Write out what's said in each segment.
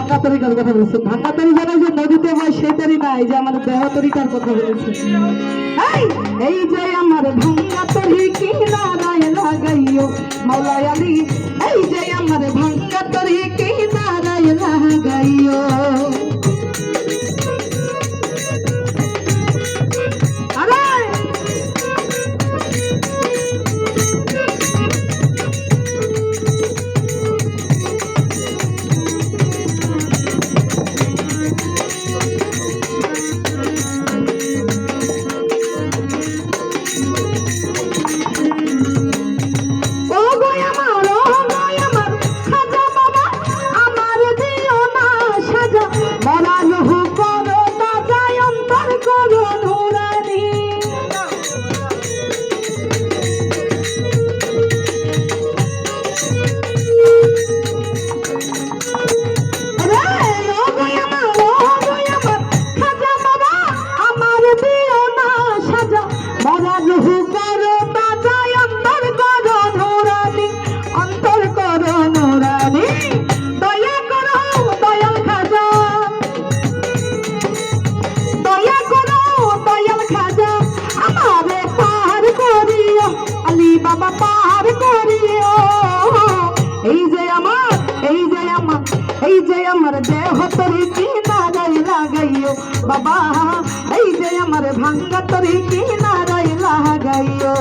ভাঙ্গা তরিকার কথা বলেছেন। ভাঙ্গা তরি যেন যে নদীতে হয় সে তরি না, এই যে আমার দেহ তরিকার কথা বলেছেন। এই যে আমার ভাঙ্গা তরি কিনারায় লাগাইও মাওলা আলী, এই যে আমার ভাঙ্গা তরি কিনারায় লাগাইও। বাবা পার করিও, এই যে আমার দেহ তরি কিনারায় লাগাইও বাবা, এই যে আমার ভাঙ্গা তরি কিনারায় লাগাইও।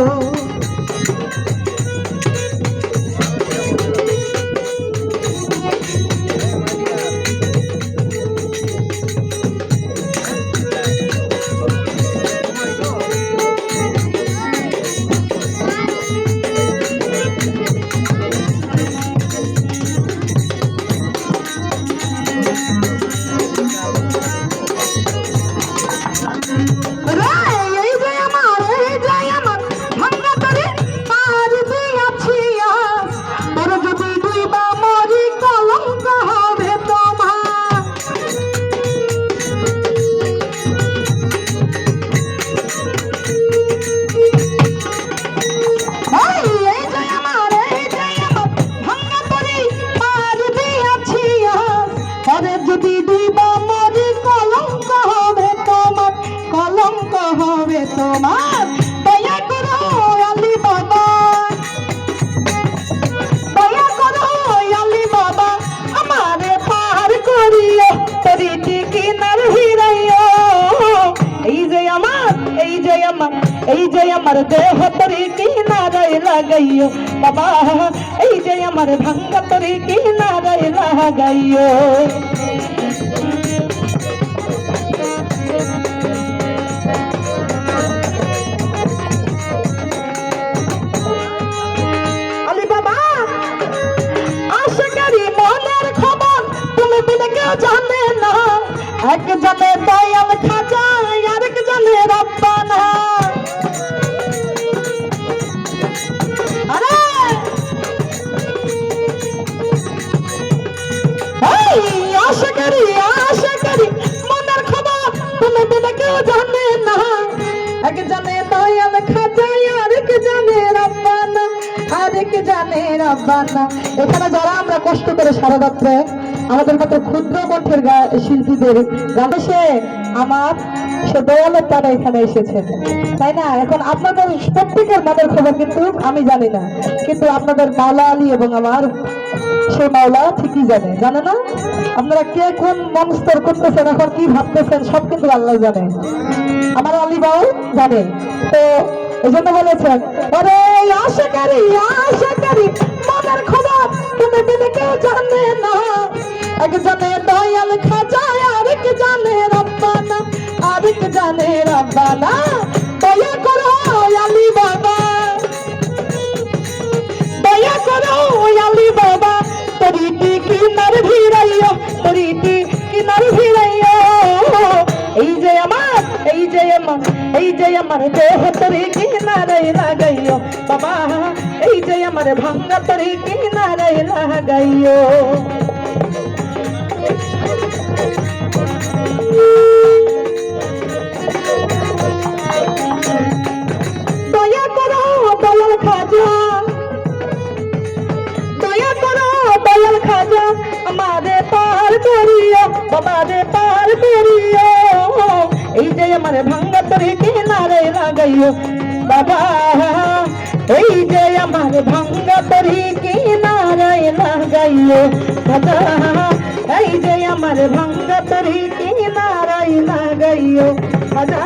তোমার দয়া করো আলী বাবা, দয়া করো আলী বাবা, আমারে পার করিও তরিটি কিনার ভিড়াইও। এই যে আমার দেহ তরি কিনারায় লাগাইও বাবা, এই যে আমার ভাঙ্গা তরি কিনারায় লাগাইও। জানে না এক জানে দয়াল খাজা, আরেক জানে রব্বানা। আরে আশা করি মনের খবর তুমি বিনা কেউ জানে না, এক জানে দয়াল খাজা, আরেক জানে রব্বানা, আরেক জানে রব্বানা। এখানে যারা আমরা কষ্ট করে সারা রাত্রে আমাদের মতো ক্ষুদ্র কণ্ঠের শিল্পীদের গানে সে আমার সে দয়ালের তারা এখানে এসেছেন, তাই না? এখন আপনাদের প্রত্যেকের মনের খবর কিন্তু আমি জানি না, কিন্তু আপনাদের মাওলা আলী এবং আমার সে মাওলা ঠিকই জানে না? আপনারা কে কোন মন স্তর করতেছেন, এখন কি ভাবতেছেন, সব কিন্তু আল্লাহ জানে, আমার আলী বাউ জানে। তো এই জন্য বলেছেন, আরে আশাকারী মনের খবর তুমি বিনা কেউ জানে না, এক জানে দয়াল খাজা, আরেক জানে রব্বানা, আরেক জানে রব্বানা। দয়া করো আলী বাবা, দয়া করো আলী বাবা, তরিটি কিনার ভিড়াইও, তরিটি কিনার ভিড়াইও। এই যে আমার দেহ তরি কিনারায় লাগাইও বাবা, এই যে আমার ভাঙ্গা তরি কিনারায় লাগাইও। দয়া করো দয়াল খাজা, দয়া করো দয়াল খাজা, আমারে পার করিও বাবারে পার করিও এই যে আমার ভাঙ্গা তরি কিনারে লাগাইও বাবা এই যে আমার ভাঙ্গা তরি কিনারে লাগাইও বাবা এই যে আমার ভাঙ্গা তরি কিনারে লাগাইও বাবা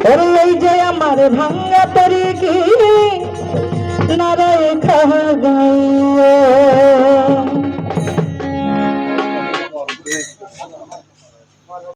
ওরে এই যে আমার ভাঙ্গা তরি কিনারে লাগাইও